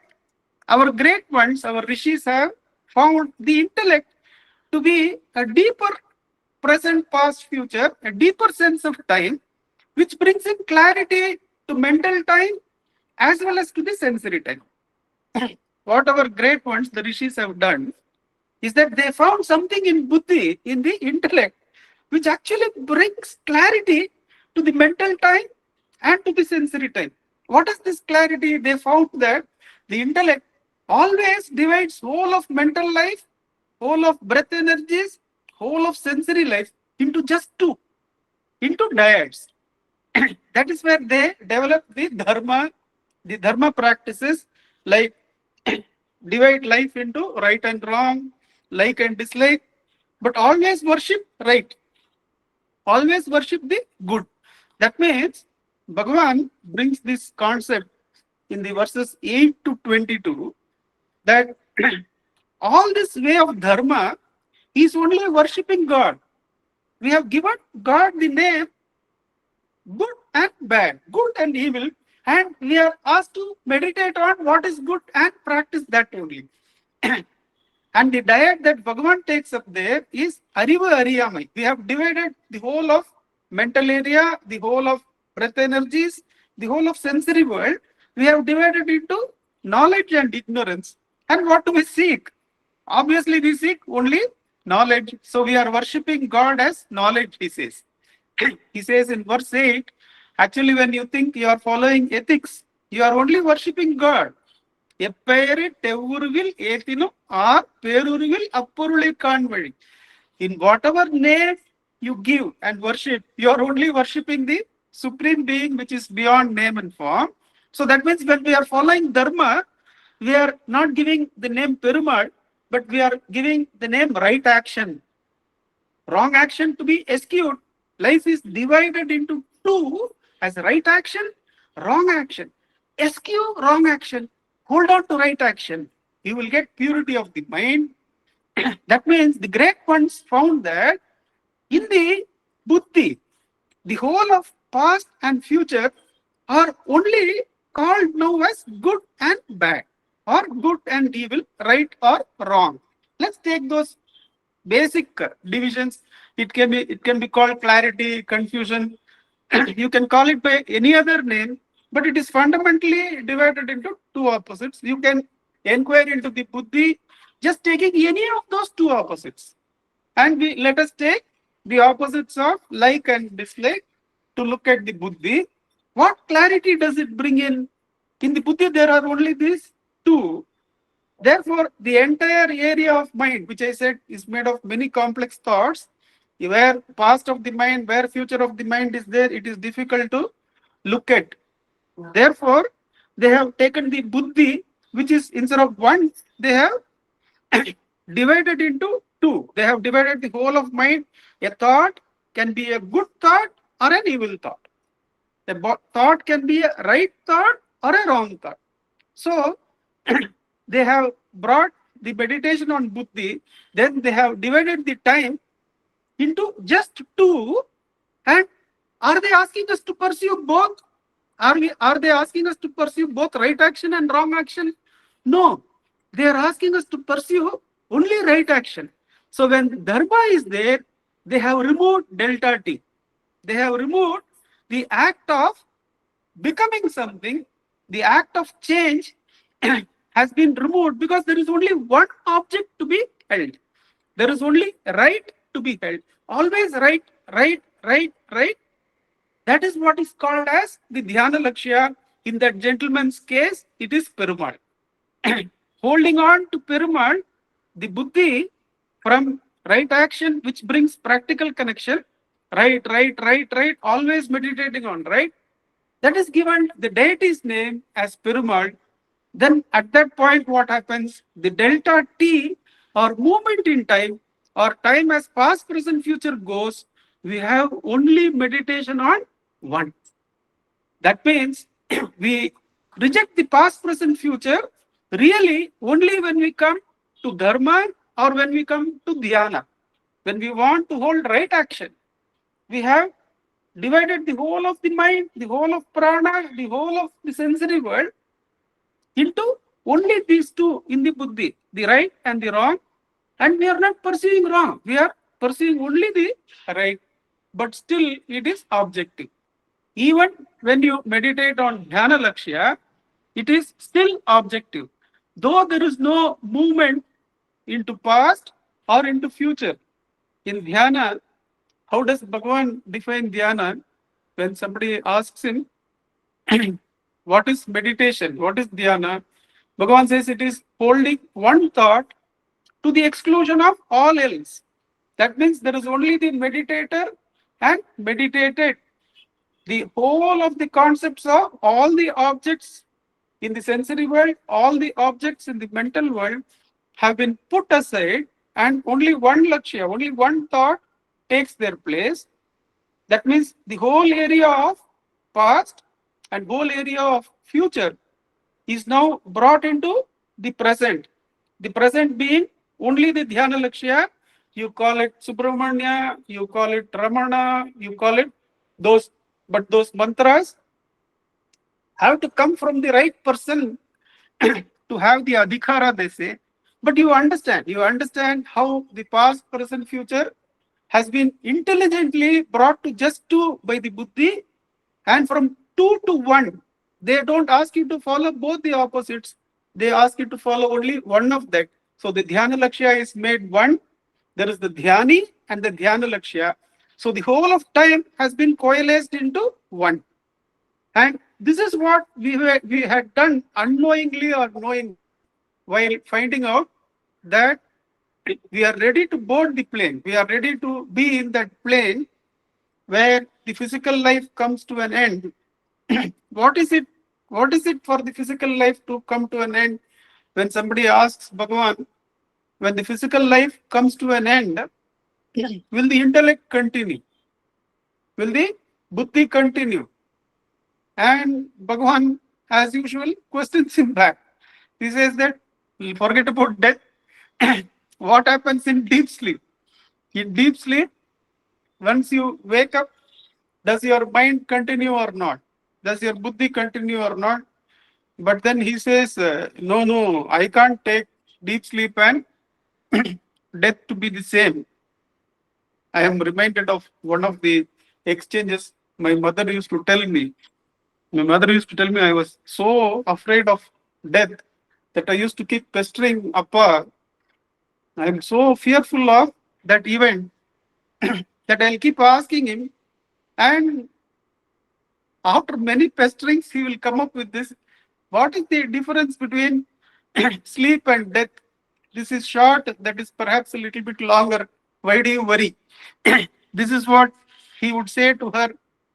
our great ones, our rishis have found the intellect to be a deeper present, past, future, a deeper sense of time, which brings in clarity to mental time as well as to the sensory time. What our great ones, the rishis, have done is that they found something in buddhi, in the intellect, which actually brings clarity to the mental time and to the sensory time. What is this clarity? They found that the intellect always divides whole of mental life, whole of breath energies, whole of sensory life into just two, into dyads. That is where they develop the dharma practices like divide life into right and wrong, like and dislike, but always worship right, always worship the good. That means Bhagavan brings this concept in the verses 8 to 22 that all this way of dharma is only worshipping God. We have given God the name good and bad, good and evil, and we are asked to meditate on what is good and practice that only. And the diet that Bhagavan takes up there is Ariva Ariyamai. We have divided the whole of mental area, the whole of breath energies, the whole of sensory world. We have divided into knowledge and ignorance. And what do we seek? Obviously, we seek only knowledge. So we are worshipping God as knowledge, he says. He says in verse 8, actually, when you think you are following ethics, you are only worshipping God. எப்பெயரிட் எவ்வுருவில் ஏத்தினும் ஆர் பேருருவில் அப்பொருளை காண்பழி. In whatever name you give and worship, you are only worshipping the supreme being which is beyond name and form. So that means when we are following dharma, we are not giving the name Perumal, but we are giving the name right action. Wrong action to be eschewed. Life is divided into two as right action, wrong action. Eschew wrong action. Hold on to right action. You will get purity of the mind. That means the great ones found that in the buddhi, the whole of past and future are only called now as good and bad, or good and evil, right or wrong. Let's take those basic divisions. It can be called clarity, confusion. You can call it by any other name, but it is fundamentally divided into two opposites. You can inquire into the buddhi just taking any of those two opposites. And let us take the opposites of like and dislike to look at the buddhi. What clarity does it bring in? In the buddhi, there are only these two. Therefore, the entire area of mind, which I said is made of many complex thoughts, where past of the mind, where future of the mind is there, it is difficult to look at. Therefore, they have taken the buddhi, which is instead of one, they have divided into two. They have divided the whole of mind. A thought can be a good thought or an evil thought. A thought can be a right thought or a wrong thought. So, they have brought the meditation on buddhi, then they have divided the time into just two. And are they asking us to pursue both? Are they asking us to pursue both right action and wrong action? No, they are asking us to pursue only right action. So when dharma is there, they have removed delta t. They have removed the act of becoming something. The act of change has been removed because there is only one object to be held. There is only right to be held. Always right, right, right, right. That is what is called as the dhyana lakshya. In that gentleman's case, it is Perumal. Holding on to Perumal, the buddhi from right action, which brings practical connection, right, always meditating on, right? That is given the deity's name as Perumal. Then at that point, what happens? The delta t or movement in time or time as past, present, future goes, we have only meditation on one. That means we reject the past, present, future really only when we come to dharma or when we come to dhyana. When we want to hold right action, we have divided the whole of the mind, the whole of prana, the whole of the sensory world into only these two in the buddhi, the right and the wrong. And we are not pursuing wrong, we are pursuing only the right, but still it is objective. Even when you meditate on dhyana lakshya, it is still objective. Though there is no movement into past or into future. In dhyana, how does Bhagavan define dhyana? When somebody asks him, what is meditation? What is dhyana? Bhagavan says it is holding one thought to the exclusion of all else. That means there is only the meditator and meditated. The whole of the concepts of all the objects in the sensory world, all the objects in the mental world have been put aside, and only one lakshya, only one thought takes their place. That means the whole area of past and whole area of future is now brought into the present. The present being only the dhyana lakshya. You call it Subramanya, you call it Ramana, you call it those, but those mantras have to come from the right person to have the adhikara, they say. But you understand how the past, present, future has been intelligently brought to just two by the buddhi, and from two to one. They don't ask you to follow both the opposites. They ask you to follow only one of that. So the dhyana lakshya is made one. There is the dhyani and the dhyana lakshya. So the whole of time has been coalesced into one. And this is what we had done unknowingly or knowing, while finding out that we are ready to board the plane. We are ready to be in that plane where the physical life comes to an end. What is it? What is it for the physical life to come to an end? When somebody asks Bhagavan, when the physical life comes to an end, will the intellect continue? Will the buddhi continue? And Bhagavan, as usual, questions him back. He says that we'll forget about death. What happens in deep sleep? In deep sleep, once you wake up, does your mind continue or not? Does your buddhi continue or not? But then he says, no, I can't take deep sleep and death to be the same. I am reminded of one of the exchanges my mother used to tell me. My mother used to tell me I was so afraid of death that I used to keep pestering Appa. I am so fearful of that event that I'll keep asking him. And after many pesterings, he will come up with this. What is the difference between sleep and death? This is short, that is perhaps a little bit longer. Why do you worry? This is what he would say to her,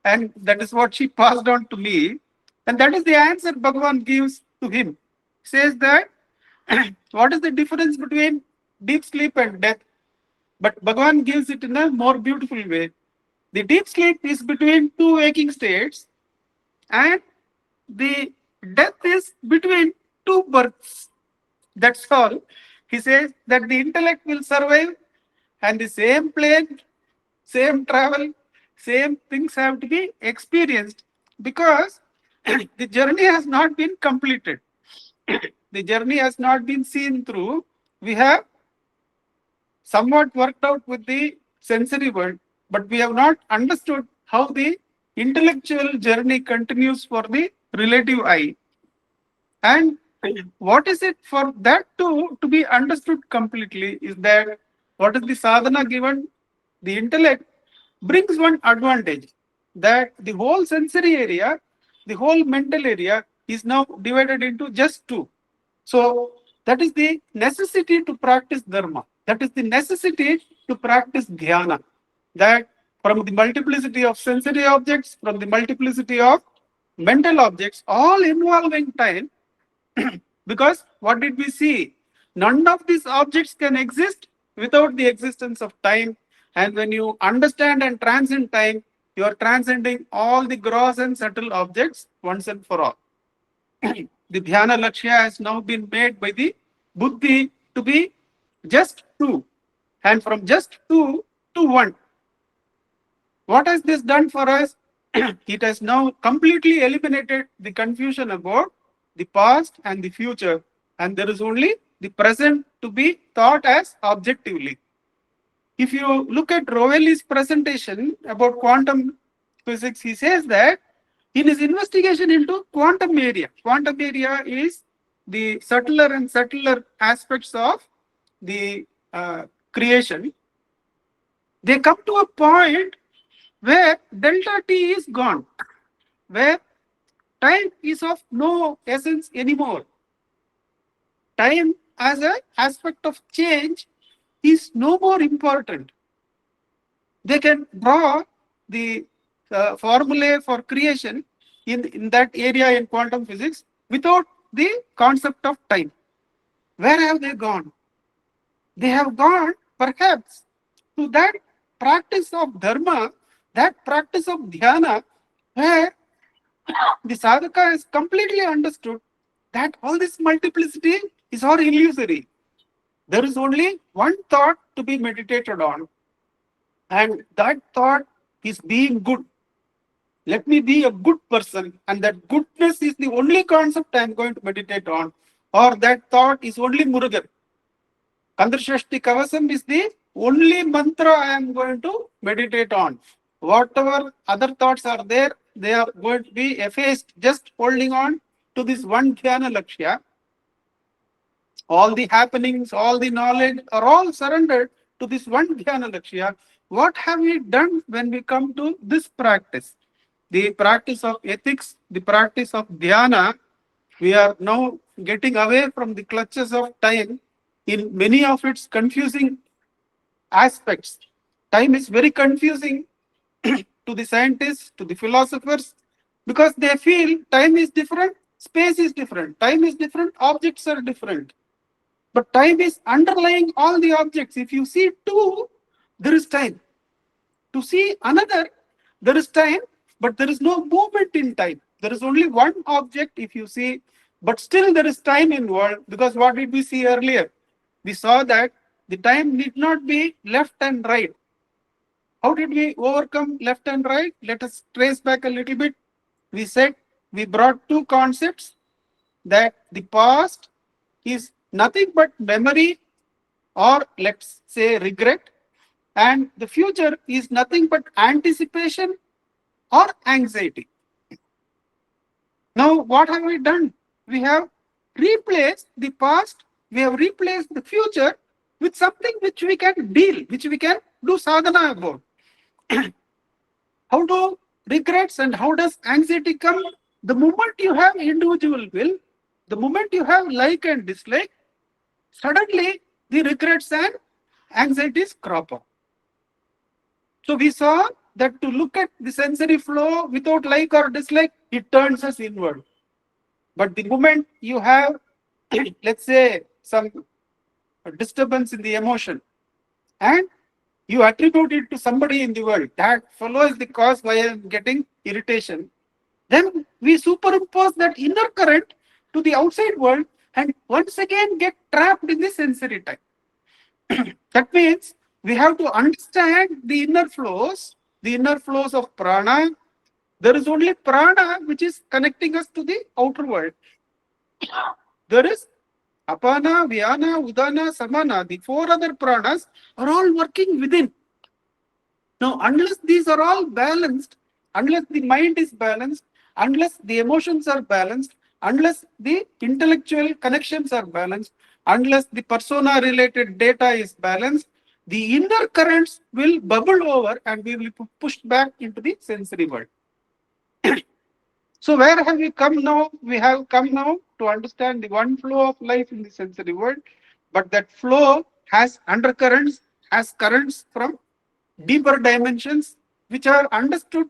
and that is what she passed on to me. And that is the answer Bhagavan gives to him. He says that what is the difference between deep sleep and death? But Bhagavan gives it in a more beautiful way. The deep sleep is between two waking states, and the death is between two births. That's all. He says that the intellect will survive, and the same plane, same travel, same things have to be experienced, because the journey has not been completed. The journey has not been seen through. We have somewhat worked out with the sensory world, but we have not understood how the intellectual journey continues for the relative eye. And what is it for that to be understood completely is that what is the sadhana given? The intellect brings one advantage, that the whole sensory area, the whole mental area is now divided into just two. So that is the necessity to practice dharma. That is the necessity to practice dhyana. That from the multiplicity of sensory objects, from the multiplicity of mental objects, all involving time. Because what did we see? None of these objects can exist without the existence of time. And when you understand and transcend time, you are transcending all the gross and subtle objects once and for all. The dhyana lakshya has now been made by the buddhi to be just two, and from just two to one. What has this done for us? It has now completely eliminated the confusion about the past and the future, and there is only the present to be thought as objectively. If you look at Rovelli's presentation about quantum physics, he says that in his investigation into quantum area is the subtler and subtler aspects of the creation. They come to a point where delta t is gone, where time is of no essence anymore. Time as an aspect of change is no more important. They can draw the formulae for creation in that area in quantum physics without the concept of time. Where have they gone? They have gone perhaps to that practice of dharma, that practice of dhyana, where the sadhaka has completely understood that all this multiplicity is all illusory. There is only one thought to be meditated on, and that thought is being good. Let me be a good person, and that goodness is the only concept I am going to meditate on, or that thought is only Murugan. Kandrashashti Kavasam is the only mantra I am going to meditate on. Whatever other thoughts are there, they are going to be effaced, just holding on to this one dhyana lakshya. All the happenings, all the knowledge are all surrendered to this one dhyana lakshya. What have we done when we come to this practice? The practice of ethics, the practice of dhyana, we are now getting away from the clutches of time in many of its confusing aspects. Time is very confusing to the scientists, to the philosophers, because they feel time is different, space is different, time is different, objects are different. But time is underlying all the objects. If you see two, there is time. To see another, there is time, but there is no movement in time. There is only one object if you see, but still there is time involved, because what did we see earlier? We saw that the time need not be left and right. How did we overcome left and right? Let us trace back a little bit. We said we brought two concepts, that the past is nothing but memory, or let's say regret, and the future is nothing but anticipation or anxiety. Now, what have we done? We have replaced the past, we have replaced the future with something which we can deal, which we can do sadhana about. How do regrets and how does anxiety come? The moment you have individual will, the moment you have like and dislike, suddenly the regrets and anxieties crop up. So we saw that to look at the sensory flow without like or dislike, it turns us inward. But the moment you have, let's say, some disturbance in the emotion, and you attribute it to somebody in the world, that fellow is the cause why I am getting irritation, then we superimpose that inner current to the outside world and once again get trapped in the sensory time. That means we have to understand the inner flows of prana. There is only prana which is connecting us to the outer world. There is apana, vyana, udana, samana. The four other pranas are all working within. Now, unless these are all balanced, unless the mind is balanced, unless the emotions are balanced, unless the intellectual connections are balanced, unless the persona related data is balanced, the inner currents will bubble over and we will be pushed back into the sensory world. So where have we come now? We have come now to understand the one flow of life in the sensory world, but that flow has undercurrents, has currents from deeper dimensions, which are understood,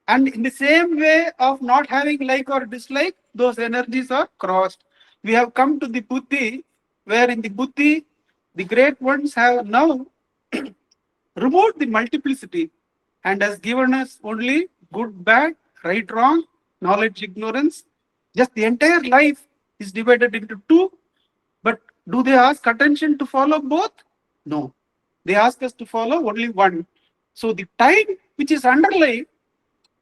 and in the same way of not having like or dislike, those energies are crossed. We have come to the buddhi, where in the buddhi, the great ones have now removed the multiplicity and has given us only good, bad, right, wrong, knowledge, ignorance. Just the entire life is divided into two. But do they ask attention to follow both? No. They ask us to follow only one. So the time which is underlying,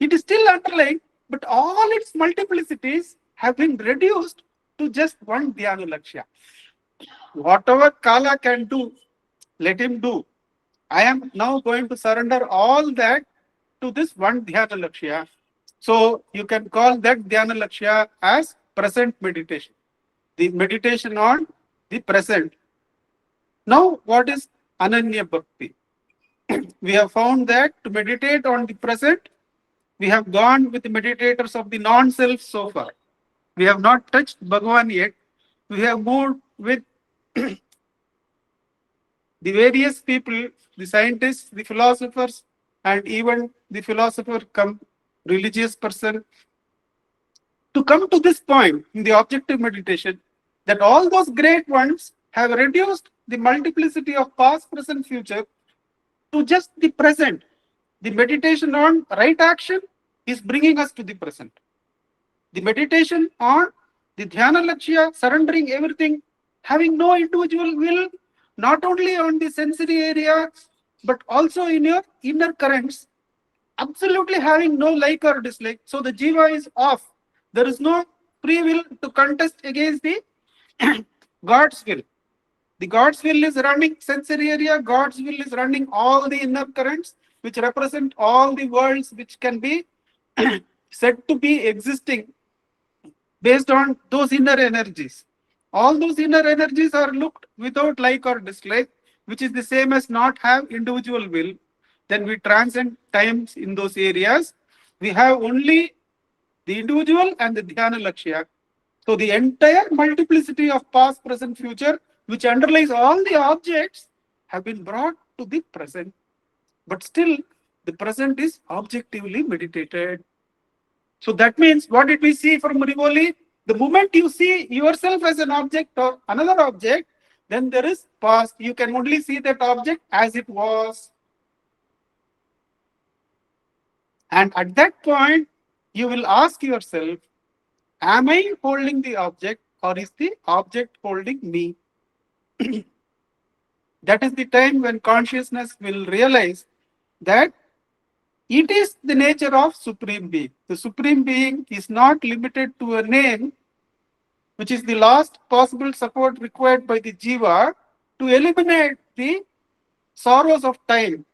it is still underlying, but all its multiplicities have been reduced to just one dhyana lakshya. Whatever Kala can do, let him do. I am now going to surrender all that to this one dhyana lakshya. So you can call that dhyana lakshya as present meditation. The meditation on the present. Now, what is Ananya Bhakti? We have found that to meditate on the present, we have gone with the meditators of the non-self so far. We have not touched Bhagavan yet. We have moved with the various people, the scientists, the philosophers, and even the philosopher come religious person to come to this point in the objective meditation that all those great ones have reduced the multiplicity of past, present, future to just the present. The meditation on right action is bringing us to the present. The meditation on the dhyana lakshya, surrendering everything, having no individual will, not only on the sensory area, but also in your inner currents, absolutely having no like or dislike. So the jiva is off. There is no free will to contest against the God's will. The God's will is running sensory area, God's will is running all the inner currents, which represent all the worlds which can be said to be existing based on those inner energies. All those inner energies are looked without like or dislike, which is the same as not have individual will. Then we transcend times in those areas. We have only the individual and the dhyana lakshya. So the entire multiplicity of past, present, future, which underlies all the objects, have been brought to the present. But still, the present is objectively meditated. So that means, what did we see from Rivoli? The moment you see yourself as an object or another object, then there is past. You can only see that object as it was. And at that point, you will ask yourself, am I holding the object or is the object holding me? That is the time when consciousness will realize that it is the nature of Supreme Being. The Supreme Being is not limited to a name, which is the last possible support required by the jiva to eliminate the sorrows of time.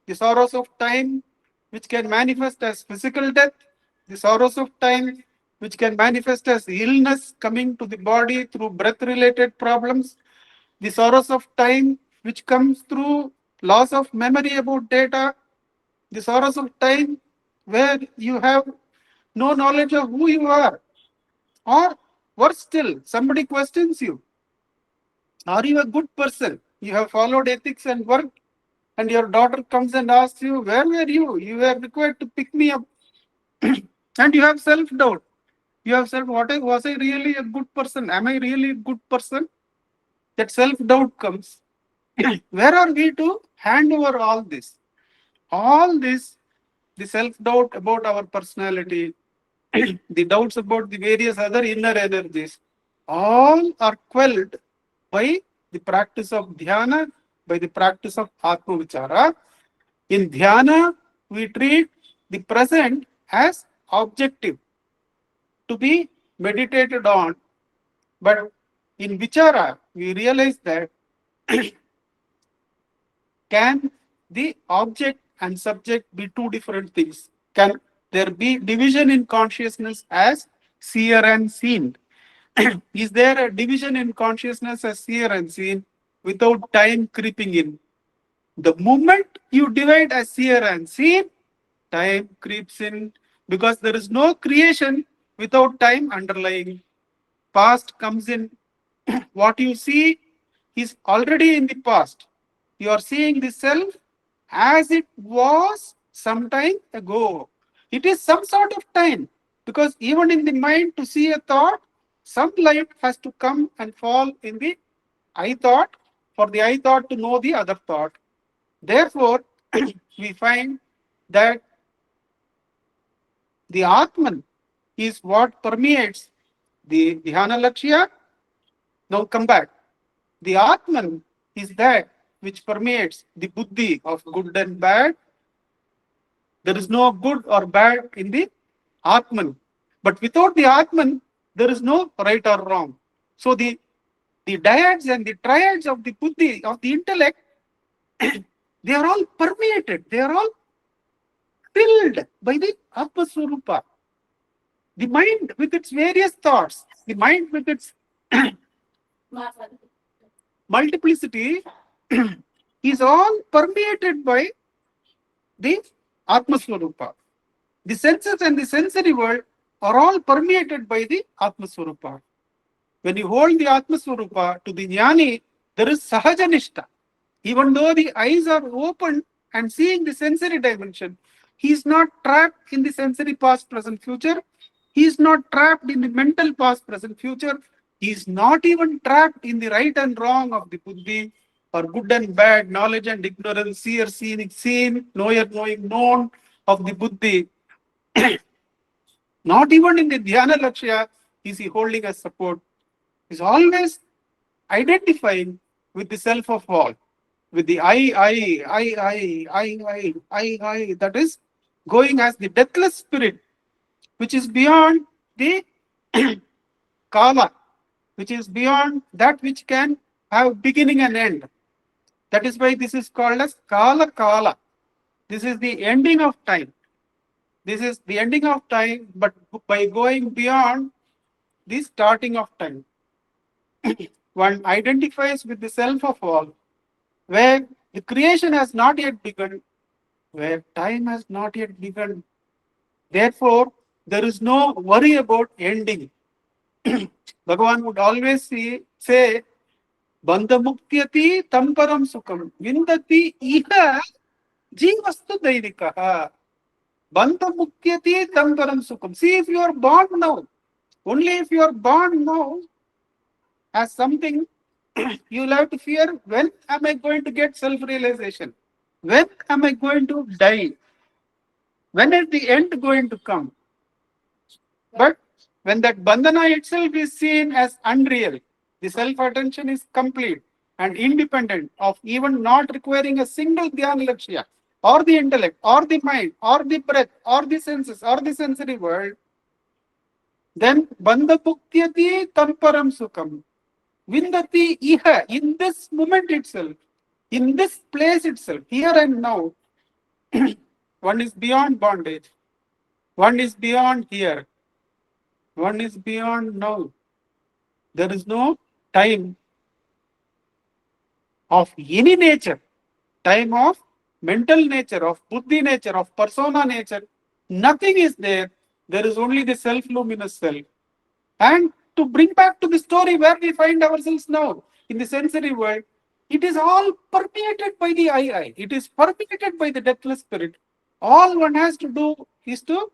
The sorrows of time which can manifest as physical death, the sorrows of time which can manifest as illness coming to the body through breath-related problems, the sorrows of time which comes through loss of memory about data, the sorrows of time where you have no knowledge of who you are, or worse still, somebody questions you. Are you a good person? You have followed ethics and work, and your daughter comes and asks you, where were you? You were required to pick me up. And you have self-doubt. You have said, was I really a good person? Am I really a good person? That self-doubt comes. Where are we to hand over all this? All this, the self-doubt about our personality, the doubts about the various other inner energies, all are quelled by the practice of dhyana, by the practice of atma vichara. In dhyana, we treat the present as objective to be meditated on, but in vichara, we realize that can the object and subject be two different things? Can there be division in consciousness as seer and seen? Is there a division in consciousness as seer and seen without time creeping in? The moment you divide as seer and seen, time creeps in because there is no creation without time underlying. Past comes in. What you see is already in the past. You are seeing the self as it was some time ago. It is some sort of time, because even in the mind to see a thought, some light has to come and fall in the I thought for the I thought to know the other thought. Therefore, we find that the Atman is what permeates the Dhyana Lakshya. Now come back. The Atman is that which permeates the Buddhi of good and bad. There is no good or bad in the Atman. But without the Atman, there is no right or wrong. So the dyads and the triads of the Buddhi, of the intellect, they are all permeated. They are all filled by the Atma Swarupa. The mind with its various thoughts, the mind with its multiplicity is all permeated by the Atma Swarupa. The senses and the sensory world are all permeated by the Atma Swarupa. When you hold the Atma Swarupa to the Jnani, there is Sahajanishta. Even though the eyes are open and seeing the sensory dimension, he is not trapped in the sensory past, present, future. He is not trapped in the mental past, present, future. He is not even trapped in the right and wrong of the Buddhi, or good and bad, knowledge and ignorance, seer, seeing, seen, knower, knowing, known of the Buddhi. Not even in the Dhyana Lakshya is he holding as support. He is always identifying with the self of all, with the I, that is going as the deathless spirit, which is beyond the Kala, which is beyond that which can have beginning and end. That is why this is called as Kala Kala. This is the ending of time. This is the ending of time, but by going beyond the starting of time. One identifies with the self of all, where the creation has not yet begun, where time has not yet begun. Therefore, there is no worry about ending. Bhagavan would always say, Bandha Muktyati Tamparam Sukham Vindati Iha Jivastu Dairikaha. Bandha Muktyati Tamparam Sukham. See, if you are born now, only if you are born now as something, you will have to fear, when am I going to get self-realization? When am I going to die? When is the end going to come? But when that bandhana itself is seen as unreal, the self-attention is complete and independent of even not requiring a single dhyana lakshya, or the intellect, or the mind, or the breath, or the senses, or the sensory world, then bandha bhuktyati tamparam sukham. Vindati iha, in this moment itself, in this place itself, here and now, one is beyond bondage, one is beyond here, one is beyond now. There is no time of any nature, time of mental nature, of buddhi nature, of persona nature. Nothing is there. There is only the self-luminous self. And to bring back to the story where we find ourselves now, in the sensory world, it is all permeated by the I. It is permeated by the deathless spirit. All one has to do is to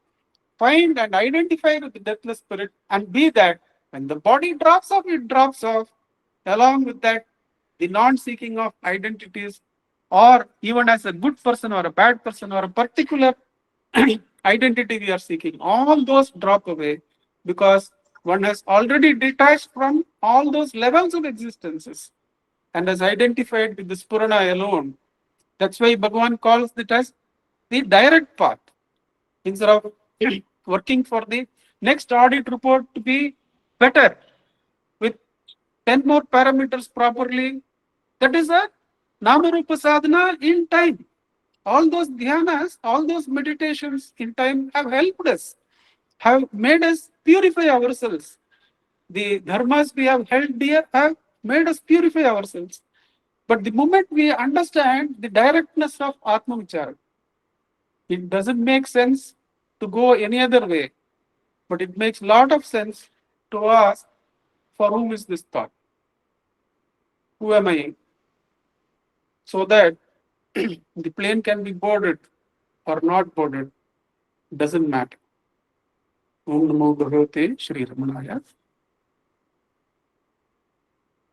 find and identify with the deathless spirit and be that. When the body drops off, it drops off. Along with that, the non-seeking of identities, or even as a good person or a bad person or a particular identity we are seeking, all those drop away, because one has already detached from all those levels of existences and has identified with the Spurana alone. That's why Bhagavan calls it as the direct path. Instead of working for the next audit report to be better with 10 more parameters properly, that is a Namarupa sadhana in time. All those dhyanas, all those meditations in time have helped us, have made us purify ourselves. The dharmas we have held dear have made us purify ourselves. But the moment we understand the directness of Atma Vichara, it doesn't make sense to go any other way, but it makes a lot of sense to ask, for whom is this thought? Who am I? So that the plane can be boarded or not boarded, doesn't matter. Om Namo Bhagavate Sri Ramanaya.